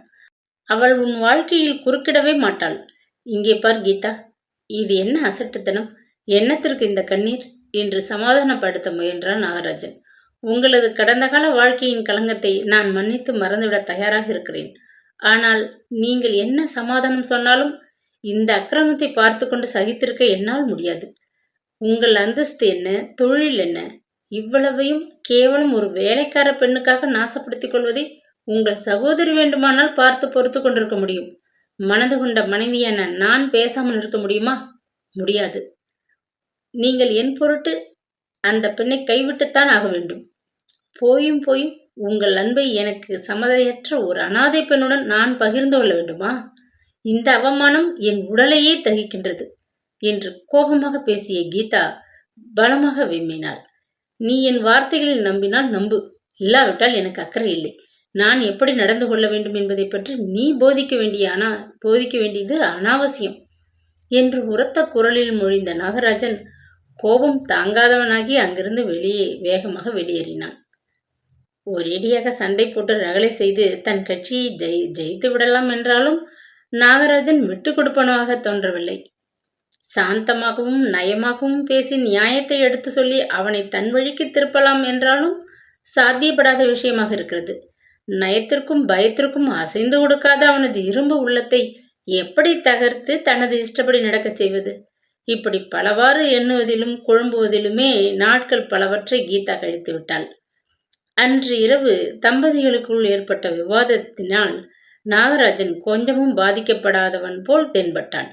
அவள் உன் வாழ்க்கையில் குறுக்கிடவே மாட்டாள். இங்கே பார் கீதா, இது என்ன அசட்டுத்தனம்? என்னத்திற்கு இந்த கண்ணீர் என்று சமாதானப்படுத்த முயன்றான் நாகராஜன். உங்களது கடந்த கால வாழ்க்கையின் களங்கத்தை நான் மன்னித்து மறந்துவிட தயாராக இருக்கிறேன். ஆனால் நீங்கள் என்ன சமாதானம் சொன்னாலும் இந்த அக்கிரமத்தை பார்த்து கொண்டு சகித்திருக்க என்னால் முடியாது. உங்கள் அந்தஸ்து என்ன, தொழில் என்ன, இவ்வளவையும் கேவலம் ஒரு வேலைக்கார பெண்ணுக்காக நாசப்படுத்திக் கொள்வதை உங்கள் சகோதரி வேண்டுமானால் பார்த்து பொறுத்து கொண்டிருக்க முடியும். மனது கொண்ட மனைவியான நான் பேசாமல் இருக்க முடியுமா? முடியாது. நீங்கள் என் பொருட்டு அந்த பெண்ணை கைவிட்டுத்தான் ஆக வேண்டும். போயும் உங்கள் அன்பை எனக்கு சம்மதையற்ற ஒரு அனாதை பெண்ணுடன் நான் பகிர்ந்து கொள்ள வேண்டுமா? இந்த அவமானம் என் உடலையே தகிக்கின்றது என்று கோபமாக பேசிய கீதா பலமாக விம்மினாள். நீ என் வார்த்தைகளில் நம்பினால் நம்பு, இல்லாவிட்டால் எனக்கு அக்கறை இல்லை. நான் எப்படி நடந்து கொள்ள வேண்டும் என்பதை பற்றி நீ போதிக்க வேண்டியது அனாவசியம் என்று உரத்த குரலில் மொழிந்த நாகராஜன் கோபம் தாங்காதவனாகி அங்கிருந்து வேகமாக வெளியேறினான். ஒரேடியாக சண்டை போட்டு ரகளை செய்து தன் கட்சியை ஜெயித்து விடலாம் என்றாலும் நாகராஜன் விட்டு கொடுப்பனவாக தோன்றவில்லை. சாந்தமாகவும் நயமாகவும் பேசி நியாயத்தை எடுத்து சொல்லி அவனை தன் வழிக்கு திருப்பலாம் என்றாலும் சாத்தியப்படாத விஷயமாக இருக்கிறது. நயத்திற்கும் பயத்திற்கும் அசைந்து கொடுக்காத அவனது இரும்பு உள்ளத்தை எப்படி தகர்த்து தனது இஷ்டப்படி நடக்கச் செய்வது? இப்படி பலவாறு எண்ணுவதிலும் குழம்புவதிலுமே நாட்கள் பலவற்றை கீதா கழித்து விட்டாள். அன்று இரவு தம்பதிகளுக்குள் ஏற்பட்ட விவாதத்தினால் நாகராஜன் கொஞ்சமும் பாதிக்கப்படாதவன் போல் தென்பட்டான்.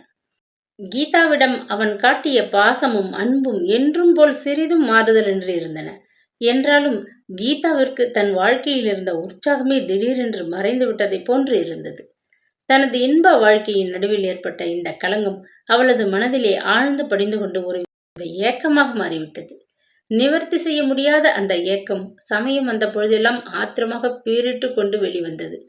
கீதாவிடம் அவன் காட்டிய பாசமும் அன்பும் என்றும் போல் சிறிதும் மாறுதலின்றி இருந்தன. என்றாலும் கீதாவிற்கு தன் வாழ்க்கையில் இருந்த உற்சாகமே திடீரென்று மறைந்து விட்டதை போன்று இருந்தது. தனது இன்ப வாழ்க்கையின் நடுவில் ஏற்பட்ட இந்த களங்கம் அவளது மனதிலே ஆழ்ந்து படிந்து கொண்டு ஒரு ஏக்கமாக மாறிவிட்டது. நிவர்த்தி செய்ய முடியாத அந்த ஏக்கம் சமயம் வந்த பொழுதெல்லாம் ஆத்திரமாக பீரிட்டு கொண்டு வெளிவந்தது.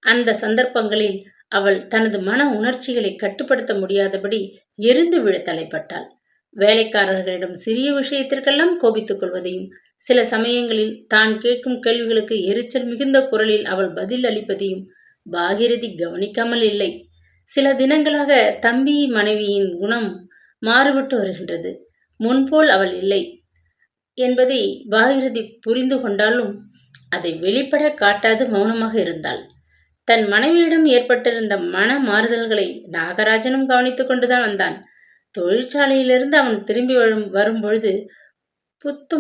அந்த சந்தர்ப்பங்களில் அவள் தனது மன உணர்ச்சிகளை கட்டுப்படுத்த முடியாதபடி எரிந்து விழ தலைப்பட்டாள். வேலைக்காரர்களிடம் சிறிய விஷயத்திற்கெல்லாம் கோபித்துக் கொள்வதையும், சில சமயங்களில் தான் கேட்கும் கேள்விகளுக்கு எரிச்சல் மிகுந்த குரலில் அவள் பதில் அளிப்பதையும் பாகிரதி கவனிக்காமல் இல்லை. சில தினங்களாக தம்பி மனைவியின் குணம் மாறுபட்டு வருகின்றது. முன்போல் அவள் இல்லை என்பதை பாகிரதி புரிந்து கொண்டாலும் அதை வெளிப்பட காட்டாது மௌனமாக இருந்தாள். தன் மனைவியிடம் ஏற்பட்டிருந்த மன மாறுதல்களை நாகராஜனும் கவனித்துக் கொண்டுதான் வந்தான். தொழிற்சாலையிலிருந்து அவன் திரும்பி வரும்பொழுது புது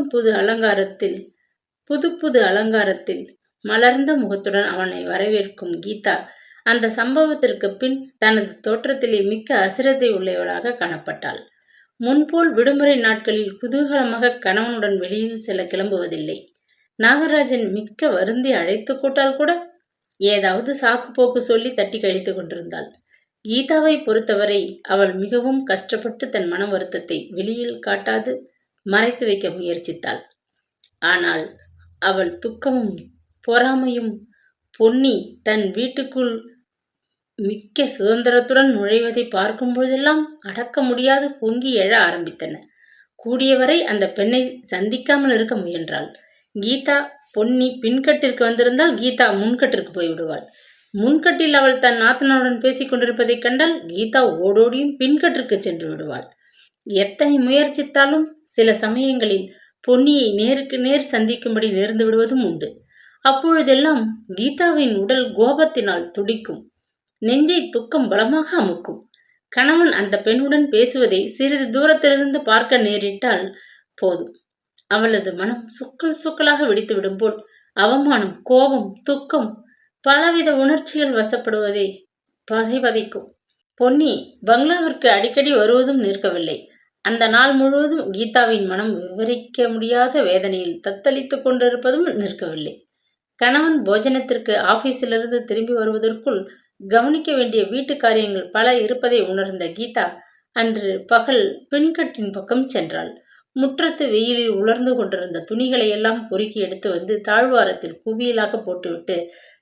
புது அலங்காரத்தில் மலர்ந்த முகத்துடன் அவனை வரவேற்கும் கீதா அந்த சம்பவத்திற்கு பின் தனது தோற்றத்திலே மிக்க அசிரத்தை உள்ளவளாக காணப்பட்டாள். முன்போல் விடுமுறை நாட்களில் குதூகலமாக கணவனுடன் வெளியில் செல்ல கிளம்புவதில்லை. நாகராஜன் மிக்க வருந்தி அழைத்து கூட்டால் கூட ஏதாவது சாக்கு போக்கு சொல்லி தட்டி கழித்து கொண்டிருந்தாள். கீதாவை பொறுத்தவரை அவள் மிகவும் கஷ்டப்பட்டு தன் மன வருத்தத்தை வெளியில் காட்டாது மறைத்து வைக்க முயற்சித்தாள். ஆனால் அவள் துக்கமும் பொறாமையும் பொன்னி தன் வீட்டுக்குள் மிக்க சுதந்திரத்துடன் நுழைவதை பார்க்கும் பொழுதெல்லாம் அடக்க முடியாது பொங்கி எழ ஆரம்பித்தன. கூடியவரை அந்த பெண்ணை சந்திக்காமல் இருக்க முயன்றாள். கீதா பொன்னி பின்கட்டிற்கு வந்திருந்தால் கீதா முன்கட்டிற்கு போய்விடுவாள். முன்கட்டில் அவள் தன் நாத்தனாருடன் பேசிக் கொண்டிருப்பதைக் கண்டால் கீதா ஓடோடியும் பின்கட்டிற்கு சென்று விடுவாள். எத்தனை முயற்சித்தாலும் சில சமயங்களில் பொன்னியை நேருக்கு நேர் சந்திக்கும்படி நேர்ந்து விடுவதும் உண்டு. அப்பொழுதெல்லாம் கீதாவின் உடல் கோபத்தினால் துடிக்கும். நெஞ்சை துக்கம் பலமாக அமுக்கும். கணவன் அந்த பெண்ணுடன் பேசுவதை சிறிது தூரத்திலிருந்து பார்க்க நேரிட்டால் போதும், அவளது மனம் சுக்கல் சுக்கலாக வெடித்துவிடும் போல் அவமானம், கோபம், துக்கம், பலவித உணர்ச்சிகள் வசப்படுவதை பதைக்கும். பொன்னி பங்களாவிற்கு அடிக்கடி வருவதும் நிற்கவில்லை. அந்த நாள் முழுவதும் கீதாவின் மனம் விவரிக்க முடியாத வேதனையில் தத்தளித்து கொண்டிருப்பதும் நிற்கவில்லை. கணவன் போஜனத்திற்கு ஆபீஸிலிருந்து திரும்பி வருவதற்குள் கவனிக்க வேண்டிய வீட்டு காரியங்கள் பல இருப்பதை உணர்ந்த கீதா அன்று பகல் பின்கட்டின் பக்கம் சென்றாள். முற்றத்து வெயிலில் உலர்ந்து கொண்டிருந்த துணிகளை எல்லாம் பொறுக்கி எடுத்து வந்து தாழ்வாரத்தில் குவியலாக போட்டுவிட்டு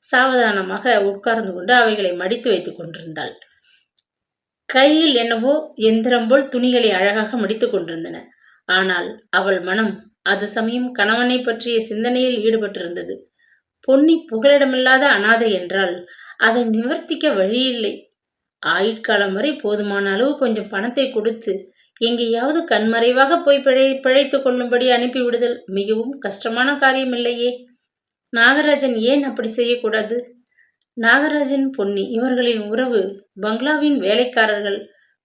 சாவதானமாக உட்கார்ந்து கொண்டு அவைகளை மடித்து வைத்துக் கொண்டிருந்தாள். கையில் என்னவோ எந்திரம் போல் துணிகளை அழகாக மடித்து கொண்டிருந்தன. ஆனால் அவள் மனம் அது சமயம் கணவனை பற்றிய சிந்தனையில் ஈடுபட்டிருந்தது. பொன்னி புகலிடமில்லாத அனாதை என்றால் அதை நிவர்த்திக்க வழியில்லை. ஆயுட்காலம் வரை போதுமான அளவு கொஞ்சம் பணத்தை கொடுத்து எங்கேயாவது கண்மறைவாக போய் பிழைத்து கொள்ளும்படி அனுப்பிவிடுதல் மிகவும் கஷ்டமான காரியம் இல்லையே. நாகராஜன் ஏன் அப்படி செய்யக்கூடாது? நாகராஜன் பொன்னி இவர்களின் உறவு பங்களாவின் வேலைக்காரர்கள்,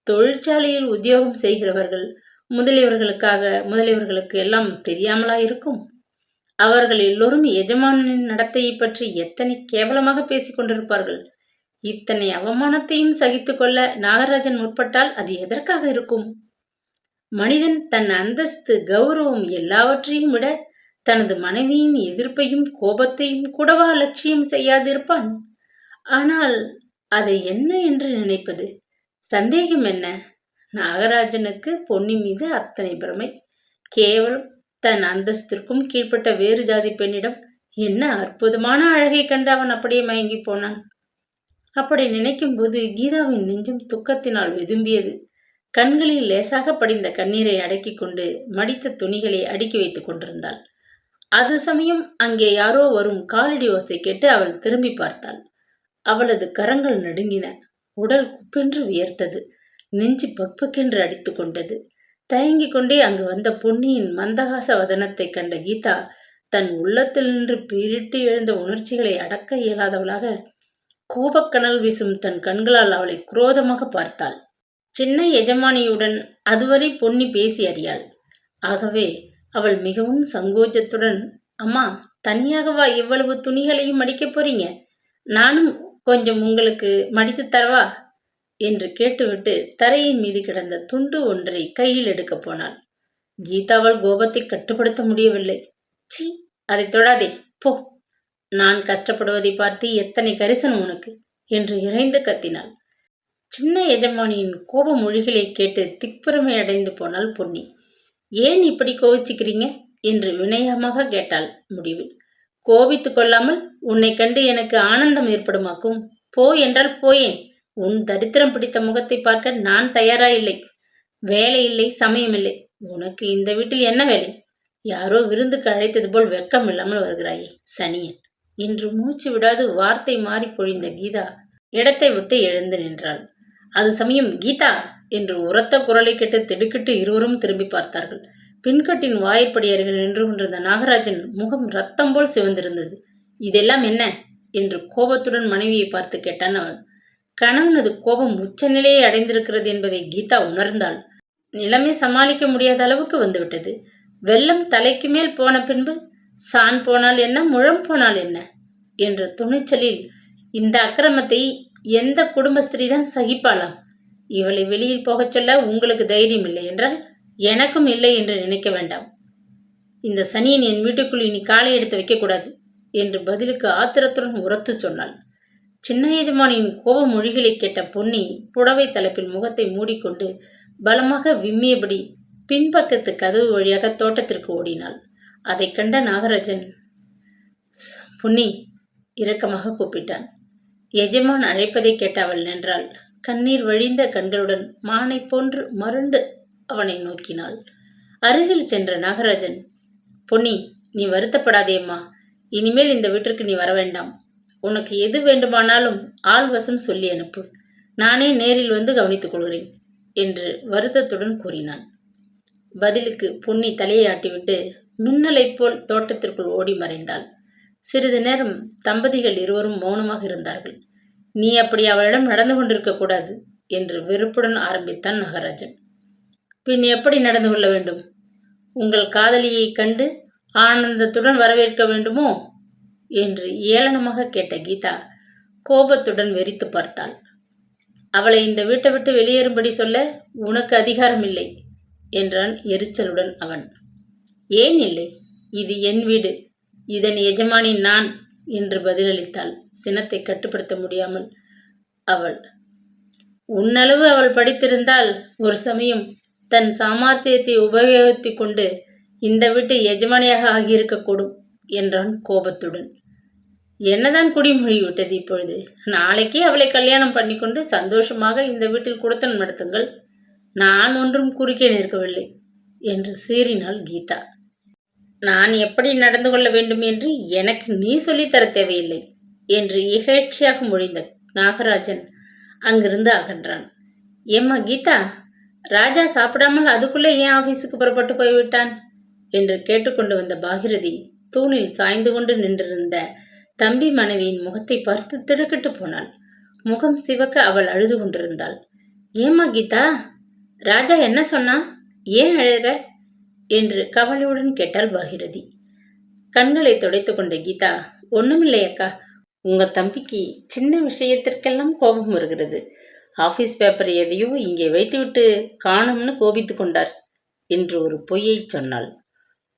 தொழிற்சாலையில் உத்தியோகம் செய்கிறவர்கள் முதலியவர்களுக்கு எல்லாம் தெரியாமலா இருக்கும்? அவர்கள் எல்லோரும் எஜமானின் நடத்தையை பற்றி எத்தனை கேவலமாக பேசிக் கொண்டிருப்பார்கள். இத்தனை அவமானத்தையும் சகித்து கொள்ள நாகராஜன் முற்பட்டால் அது எதற்காக இருக்கும்? மனிதன் தன் அந்தஸ்து, கௌரவம் எல்லாவற்றையும் விட தனது மனைவியின் எதிர்ப்பையும் கோபத்தையும் கூடவா லட்சியம் செய்யாதிருப்பான்? ஆனால் அதை என்ன என்று நினைப்பது? சந்தேகம் என்ன? நாகராஜனுக்கு பொன்னி மீது அத்தனை பிரமை. கேவலம் தன் அந்தஸ்திற்கும் கீழ்ப்பட்ட வேறு ஜாதி பெண்ணிடம் என்ன அற்புதமான அழகை கண்டு அவன் அப்படியே மயங்கி போனான். அப்படி நினைக்கும் போது கீதாவின் நெஞ்சும் துக்கத்தினால் வெதும்பியது. கண்களில் லேசாக படிந்த கண்ணீரை அடக்கி கொண்டு மடித்த துணிகளை அடுக்கி வைத்துக் கொண்டிருந்தாள். அது சமயம் அங்கே யாரோ வரும் காலடி ஓசை கேட்டு அவள் திரும்பி பார்த்தாள். அவளது கரங்கள் நடுங்கின. உடல் குப்பென்று வியர்த்தது. நெஞ்சு பக்பக்கென்று அடித்து கொண்டது. தயங்கிக் கொண்டே அங்கு வந்த பொன்னியின் மந்தகாச வதனத்தை கண்ட கீதா தன் உள்ளத்தில் நின்று பீரிட்டு எழுந்த உணர்ச்சிகளை அடக்க இயலாதவளாக கோபக்கனல் வீசும் தன் கண்களால் அவளை குரோதமாக பார்த்தாள். சின்ன எஜமானியுடன் அதுவரை பொன்னி பேசி அறியாள். ஆகவே அவள் மிகவும் சங்கோஜத்துடன், அம்மா, தனியாகவா இவ்வளவு துணிகளையும் மடிக்கப் போறீங்க? நானும் கொஞ்சம் உங்களுக்கு மடித்து தரவா என்று கேட்டுவிட்டு தரையின் மீது கிடந்த துண்டு ஒன்றை கையில் எடுக்கப் போனாள். கீதாவால் கோபத்தை கட்டுப்படுத்த முடியவில்லை. சீ, அதை தொடாதே, போ. நான் கஷ்டப்படுவதை பார்த்து எத்தனை கரிசனம் உனக்கு என்று இறைந்து கத்தினாள். சின்ன எஜமானியின் கோப மொழிகளை கேட்டு திக்புறமை அடைந்து போனாள் பொன்னி. ஏன் இப்படி கோவிச்சுக்கிறீங்க என்று வினயமாக கேட்டாள். முடிவில் கோபித்து கொள்ளாமல், உன்னை கண்டு எனக்கு ஆனந்தம் ஏற்படுமாக்கும். போ என்றால் போயேன். உன் தரித்திரம் பிடித்த முகத்தை பார்க்க நான் தயாராயில்லை. வேலை இல்லை, சமயமில்லை. உனக்கு இந்த வீட்டில் என்ன வேலை? யாரோ விருந்துக்கு அழைத்தது போல் வெட்கம் இல்லாமல் வருகிறாயே, சனியன் என்று மூச்சு விடாது வார்த்தை மாறி பொழிந்த கீதா இடத்தை விட்டு எழுந்து நின்றாள். அது சமயம் கீதா என்று உரத்த குரலை கேட்டு திடுக்கிட்டு இருவரும் திரும்பி பார்த்தார்கள். பின்கட்டின் வாயிற்படி அருகில் நின்று கொண்டிருந்த நாகராஜன் முகம் ரத்தம் போல் சிவந்திருந்தது. இதெல்லாம் என்ன என்று கோபத்துடன் மனைவியை பார்த்து கேட்டான் அவன். கணவனது கோபம் உச்சநிலையை அடைந்திருக்கிறது என்பதை கீதா உணர்ந்தாள். நிலைமை சமாளிக்க முடியாத அளவுக்கு வந்துவிட்டது. வெள்ளம் தலைக்கு மேல் போன பின்பு சான் போனால் என்ன, முழம் போனால் என்ன என்ற துணிச்சலில் இந்த அக்கிரமத்தை எந்த குடும்ப ஸ்திரீதான் சகிப்பாளாம்? இவளை வெளியில் போகச் சொல்ல உங்களுக்கு தைரியம் இல்லை என்றால் எனக்கும் இல்லை என்று நினைக்க வேண்டாம். இந்த சனியன் என் வீட்டுக்குள் இனி காலை எடுத்து வைக்கக்கூடாது என்று பதிலுக்கு ஆத்திரத்துடன் உரத்து சொன்னாள். சின்ன எஜமானியின் கோப மொழிகளை கேட்ட பொன்னி புடவை தலைப்பில் முகத்தை மூடிக்கொண்டு பலமாக விம்மியபடி பின்பக்கத்து கதவு வழியாக தோட்டத்திற்கு ஓடினாள். அதை கண்ட நாகராஜன் பொன்னி இரக்கமாக கூப்பிட்டான். எஜமான் அழைப்பதை கேட்ட அவள் நின்றாள். கண்ணீர் வழிந்த கண்களுடன் மானை போன்று மருண்டு அவனை நோக்கினாள். அருகில் சென்ற நாகராஜன், பொன்னி, நீ வருத்தப்படாதேம்மா. இனிமேல் இந்த வீட்டிற்கு நீ வர வேண்டாம். உனக்கு எது வேண்டுமானாலும் ஆள் வசம் சொல்லி அனுப்பு. நானே நேரில் வந்து கவனித்துக் கொள்கிறேன் என்று வருத்தத்துடன் கூறினான். பதிலுக்கு பொன்னி தலையை ஆட்டிவிட்டு மின்னலைப் போல் தோட்டத்திற்குள் ஓடி மறைந்தாள். சிறிது நேரம் தம்பதிகள் இருவரும் மௌனமாக இருந்தார்கள். நீ அப்படி அவளிடம் நடந்து கொண்டிருக்க கூடாது என்று வெறுப்புடன் ஆரம்பித்தான் நாகராஜன். பின் எப்படி நடந்து கொள்ள வேண்டும்? உங்கள் காதலியை கண்டு ஆனந்தத்துடன் வரவேற்க வேண்டுமோ என்று ஏளனமாக கேட்ட கீதா கோபத்துடன் வெறித்து பார்த்தாள். அவளை இந்த வீட்டை விட்டு வெளியேறும்படி சொல்ல உனக்கு அதிகாரம் இல்லை என்றான் எரிச்சலுடன் அவன். ஏன் இல்லை? இது என் வீடு, இதன் எஜமானி நான் என்று பதிலளித்தாள் சினத்தை கட்டுப்படுத்த முடியாமல் அவள். உன்னளவு அவள் படித்திருந்தால் ஒரு சமயம் தன் சாமர்த்தியத்தை உபயோகித்து கொண்டு இந்த வீட்டு எஜமானியாக ஆகியிருக்கக்கூடும் என்றான் கோபத்துடன். என்னதான் குடிமொழி விட்டது இப்பொழுது? நாளைக்கே அவளை கல்யாணம் பண்ணிக்கொண்டு சந்தோஷமாக இந்த வீட்டில் குடித்தனம் நடத்துங்கள். நான் ஒன்றும் குறுக்கே நிற்கவில்லை என்று சீறினாள் கீதா. நான் எப்படி நடந்து கொள்ள வேண்டும் என்று எனக்கு நீ சொல்லித்தர தேவையில்லை என்று இகழ்ச்சியாக மொழிந்த நாகராஜன் அங்கிருந்து அகன்றான். ஏம்மா கீதா, ராஜா சாப்பிடாமல் அதுக்குள்ளே ஏன் ஆஃபீஸுக்கு புறப்பட்டு போய்விட்டான் என்று கேட்டுக்கொண்டு வந்த பாகிரதி தூணில் சாய்ந்து கொண்டு நின்றிருந்த தம்பி மனைவியின் முகத்தை பார்த்து திடுக்கிட்டு போனாள். முகம் சிவக்க அவள் அழுது கொண்டிருந்தாள். ஏம்மா கீதா, ராஜா என்ன சொன்னா? ஏன் அழுற என்று கவலையுடன் கேட்டாள் பாகிரதி. கண்களை துடைத்து கொண்ட கீதா, ஒண்ணுமில்லை அக்கா, உங்க தம்பிக்கு சின்ன விஷயத்திற்கெல்லாம் கோபம் வருகிறது. ஆஃபீஸ் பேப்பர் எதையோ இங்கே வைத்துவிட்டு காணும்னு கோபித்து கொண்டார் என்று ஒரு பொய்யை சொன்னாள்.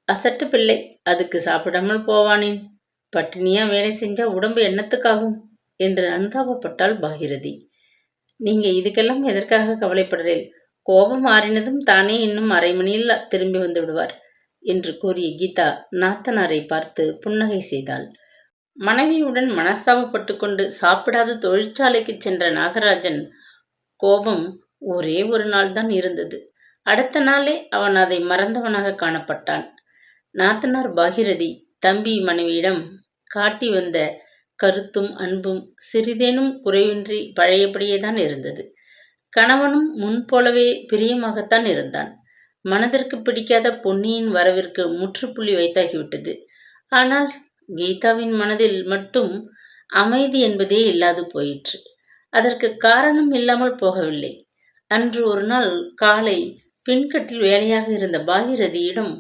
அசட்டு பிள்ளை, அதுக்கு சாப்பிடாமல் போவானேன்? பட்டினியா வேலை செஞ்சா உடம்பு என்னத்துக்காகும் என்று அனுதாபப்பட்டாள் பாகிரதி. நீங்க இதுக்கெல்லாம் எதற்காக கவலைப்படுறேன்? கோபம் மாறினதும் தானே இன்னும் அரை மணியில் திரும்பி வந்து விடுவார் என்று கூறிய கீதா நாத்தனாரை பார்த்து புன்னகை செய்தாள். மனைவியுடன் மனஸ்தாபப்பட்டு கொண்டு சாப்பிடாத தொழிற்சாலைக்கு சென்ற நாகராஜன் கோபம் ஒரே ஒரு நாள் தான் இருந்தது. அடுத்த நாளே அவன் அதை மறந்தவனாக காணப்பட்டான். நாத்தனார் பாகிரதி தம்பி மனைவியிடம் காட்டி வந்த கருத்தும் அன்பும் சிறிதேனும் குறைவின்றி பழையபடியே தான் இருந்தது. கணவனும் முன்போலவே பிரியமாகத்தான் இருந்தான். மனதிற்கு பிடிக்காத பொன்னியின் வரவிற்கு முற்றுப்புள்ளி வைத்தாகிவிட்டது. ஆனால் கீதாவின் மனதில் மட்டும் அமைதி என்பதே இல்லாது போயிற்று. அதற்கு காரணம் இல்லாமல் போகவில்லை. அன்று ஒரு நாள் காலை பின்கட்டில் வேலையாக இருந்த பாகிரதியிடம்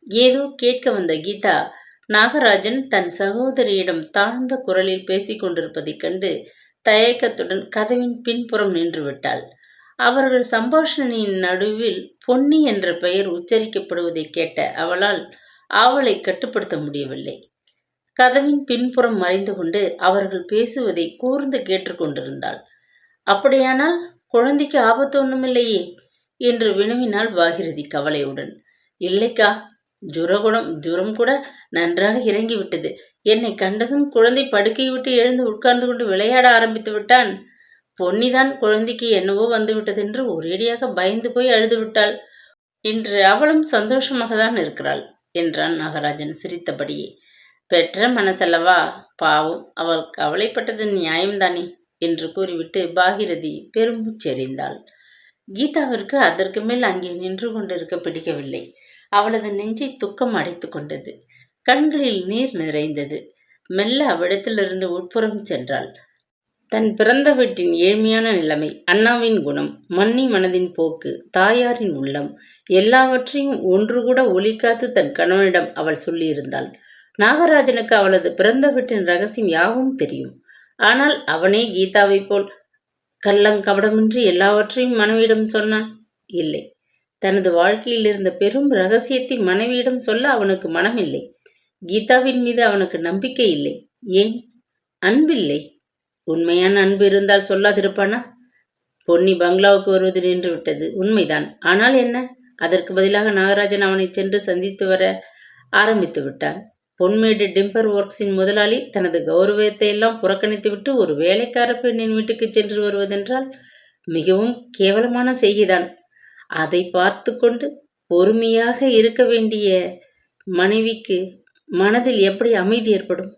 ஏதோ கேட்க வந்த கீதா நாகராஜன் தன் சகோதரியிடம் தாழ்ந்த குரலில் பேசிக் கொண்டிருப்பதைக் கண்டு தயக்கத்துடன் கதவின் பின்புறம் நின்று விட்டாள். அவர்கள் சம்பாஷணையின் நடுவில் பொன்னி என்ற பெயர் உச்சரிக்கப்படுவதை கேட்ட அவளால் ஆவலை கட்டுப்படுத்த முடியவில்லை. கதவின் பின்புறம் மறைந்து கொண்டு அவர்கள் பேசுவதை கூர்ந்து கேட்டுக்கொண்டிருந்தாள். அப்படியானால் குழந்தைக்கு ஆபத்து ஒன்றுமில்லையே என்று வினவினாள் பாகிரதி கவலையுடன். இல்லைக்கா, ஜுரம் கூட நன்றாக இறங்கிவிட்டது. என்னை கண்டதும் குழந்தை படுக்கை விட்டு எழுந்து உட்கார்ந்து கொண்டு விளையாட ஆரம்பித்து விட்டான். பொன்னிதான் குழந்தைக்கு என்னவோ வந்துவிட்டதென்று ஒரேடியாக பயந்து போய் அழுது விட்டாள். இன்று அவளும் சந்தோஷமாக தான் இருக்கிறாள் என்றான் நாகராஜன் சிரித்தபடியே. பெற்ற மனசல்லவா, பாவம், அவள் கவலைப்பட்டது நியாயம்தானே என்று கூறிவிட்டு பாகிரதி பெரும்பூச்செறிந்தாள். கீதாவிற்கு அதற்கு மேல் அங்கே நின்று கொண்டிருக்க பிடிக்கவில்லை. அவளது நெஞ்சை துக்கம் அடைத்து கொண்டது. கண்களில் நீர் நிறைந்தது. மெல்ல அவ்விடத்திலிருந்து உட்புறம் சென்றாள். தன் பிறந்த வீட்டின் ஏழ்மையான நிலைமை, அண்ணாவின் குணம், மன்னி மனதின் போக்கு, தாயாரின் உள்ளம், எல்லாவற்றையும் ஒன்று கூட ஒலிக்காது தன் கணவனிடம் அவள் சொல்லியிருந்தாள். நாகராஜனுக்கு அவளது பிறந்த வீட்டின் ரகசியம் யாவும் தெரியும். ஆனால் அவனே கீதாவைப் போல் கள்ளங்கபடமின்றி எல்லாவற்றையும் மனைவியிடம் சொன்னான்? இல்லை. தனது வாழ்க்கையில் இருந்த பெரும் ரகசியத்தை மனைவியிடம் சொல்ல அவனுக்கு மனமில்லை. கீதாவின் மீது அவனுக்கு நம்பிக்கை இல்லை. ஏன்? அன்பில்லை. உண்மையான அன்பு இருந்தால் சொல்லாதிருப்பானா? பொன்னி பங்களாவுக்கு வருவது நின்று விட்டது, உண்மைதான். ஆனால் என்ன? அதற்கு பதிலாக நாகராஜன் அவனை சென்று சந்தித்து வர ஆரம்பித்து விட்டான். பொன்மேடு டிம்பர் ஒர்க்ஸின் முதலாளி தனது கௌரவத்தை எல்லாம் புறக்கணித்துவிட்டு ஒரு வேலைக்கார பெண்ணின் வீட்டுக்கு சென்று வருவதென்றால் மிகவும் கேவலமான செய்திதான். அதை பார்த்து கொண்டு பொறுமையாக இருக்க வேண்டிய மனைவிக்கு மனதில் எப்படி அமைதி ஏற்படும்?